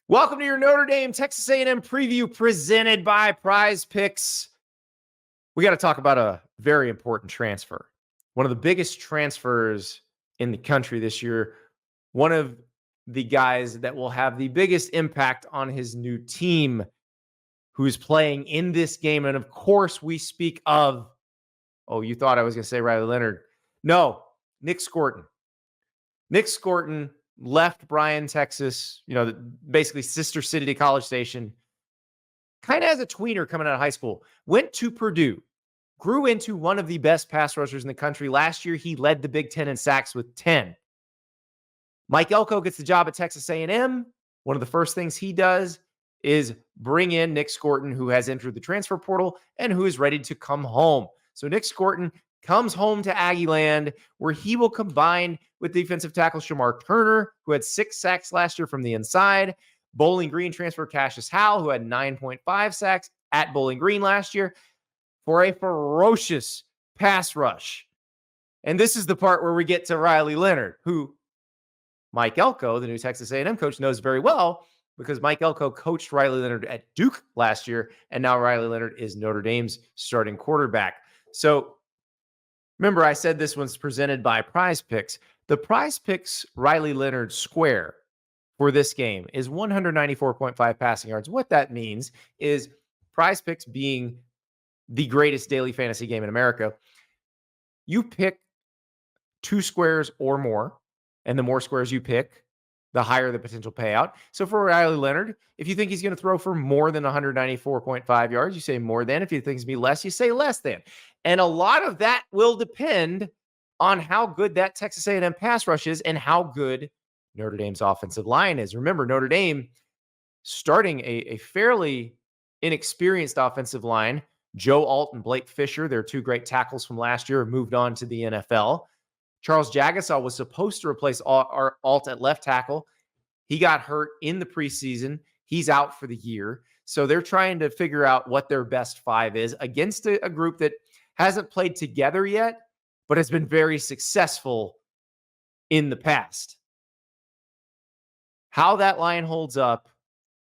Welcome to your Notre Dame Texas A&M preview presented by Prize Picks. We got to talk about a very important transfer. One of the biggest transfers in the country this year. One of the guys that will have the biggest impact on his new team who's playing in this game. And of course, we speak of, you thought I was going to say Riley Leonard. No, Nic Scourton. Nic Scourton left Bryan, Texas, basically sister city to College Station, kind of as a tweener coming out of high school, went to Purdue, grew into one of the best pass rushers in the country. Last year, he led the Big Ten in sacks with 10. Mike Elko gets the job at Texas A&M. One of the first things he does is bring in Nic Scourton, who has entered the transfer portal and who is ready to come home. So Nic Scourton comes home to Aggie land, where he will combine with defensive tackle Shamar Turner, who had 6 sacks last year from the inside. Bowling Green transfer Cassius Howell, who had 9.5 sacks at Bowling Green last year, for a ferocious pass rush. And this is the part where we get to Riley Leonard, who Mike Elko, the new Texas A&M coach, knows very well, because Mike Elko coached Riley Leonard at Duke last year, and now Riley Leonard is Notre Dame's starting quarterback. So remember, I said this one's presented by Prize Picks. The Prize Picks Riley Leonard square for this game is 194.5 passing yards. What that means is Prize Picks being the greatest daily fantasy game in America. You pick 2 squares or more, and the more squares you pick, the higher the potential payout. So for Riley Leonard, if you think he's going to throw for more than 194.5 yards, you say more than. If you think it's going to be less, you say less than. And a lot of that will depend on how good that Texas A&M pass rush is and how good Notre Dame's offensive line is. Remember, Notre Dame starting a fairly inexperienced offensive line. Joe Alt and Blake Fisher, their 2 great tackles from last year, have moved on to the NFL. Charles Jagasaw was supposed to replace Alt at left tackle. He got hurt in the preseason. He's out for the year. So they're trying to figure out what their best 5 is against a group that hasn't played together yet, but has been very successful in the past. How that line holds up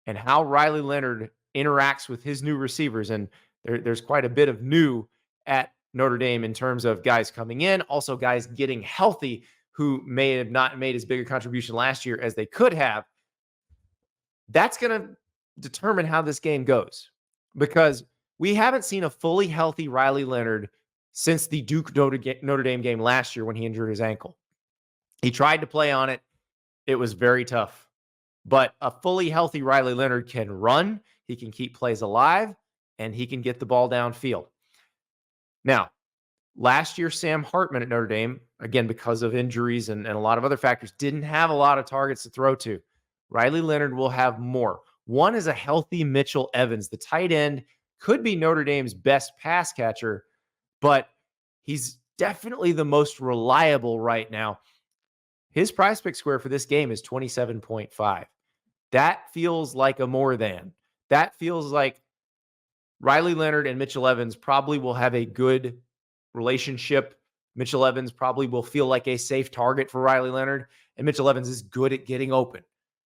and how Riley Leonard interacts with his new receivers, and there's quite a bit of new at Notre Dame in terms of guys coming in, also guys getting healthy who may have not made as big a contribution last year as they could have. That's going to determine how this game goes, because we haven't seen a fully healthy Riley Leonard since the Duke Notre Dame game last year when he injured his ankle. He tried to play on it. It was very tough. But a fully healthy Riley Leonard can run, he can keep plays alive, and he can get the ball downfield. Now, last year, Sam Hartman at Notre Dame, again, because of injuries and a lot of other factors, didn't have a lot of targets to throw to. Riley Leonard will have more. One is a healthy Mitchell Evans. The tight end could be Notre Dame's best pass catcher, but he's definitely the most reliable right now. His Prize Pick square for this game is 27.5. That feels like a more than. That feels like Riley Leonard and Mitchell Evans probably will have a good relationship. Mitchell Evans probably will feel like a safe target for Riley Leonard, and Mitchell Evans is good at getting open.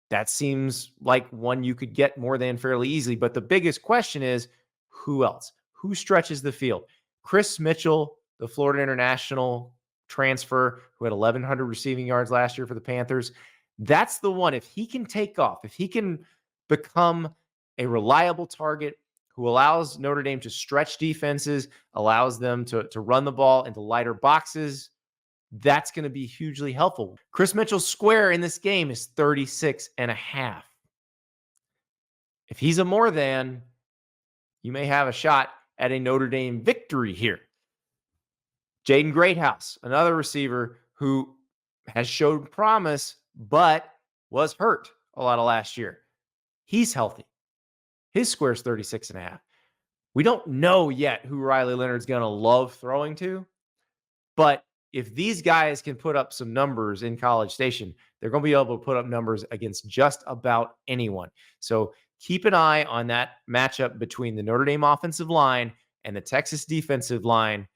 That seems like one you could get more than fairly easily. But the biggest question is, who else? Who stretches the field? Chris Mitchell, the Florida International transfer, who had 1,100 receiving yards last year for the Panthers. That's the one. If he can take off, if he can become a reliable target who allows Notre Dame to stretch defenses, allows them to run the ball into lighter boxes, that's going to be hugely helpful. Chris Mitchell's square in this game is 36.5. If he's a more than, you may have a shot at a Notre Dame victory here. Jaden Greathouse, another receiver who has showed promise, but was hurt a lot of last year. He's healthy. His square is 36.5. We don't know yet who Riley Leonard's going to love throwing to, but if these guys can put up some numbers in College Station, they're going to be able to put up numbers against just about anyone. So keep an eye on that matchup between the Notre Dame offensive line and the Texas defensive line.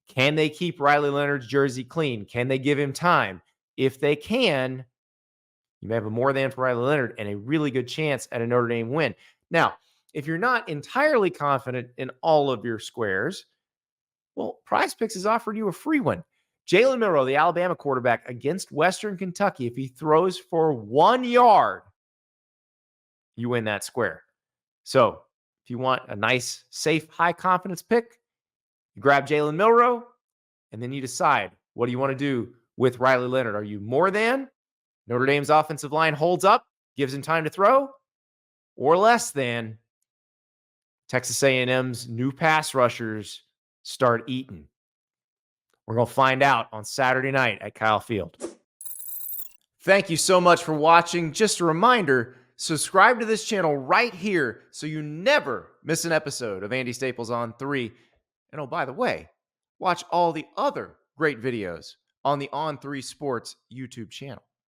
Can they keep Riley Leonard's jersey clean? Can they give him time? If they can, You may have a more than for Riley Leonard and a really good chance at a Notre Dame win. Now, if you're not entirely confident in all of your squares, well, Prize Picks has offered you a free one. Jalen Milroe, the Alabama quarterback, against Western Kentucky, if he throws for 1 yard, you win that square. So if you want a nice, safe, high confidence pick, you grab Jalen Milroe, and then you decide, what do you want to do with Riley Leonard? Are you more than Notre Dame's offensive line holds up, gives him time to throw, or less than Texas A&M's new pass rushers start eating? We're going to find out on Saturday night at Kyle Field. Thank you so much for watching. Just a reminder, subscribe to this channel right here so you never miss an episode of Andy Staples On 3. And oh, by the way, watch all the other great videos on the On3 Sports YouTube channel.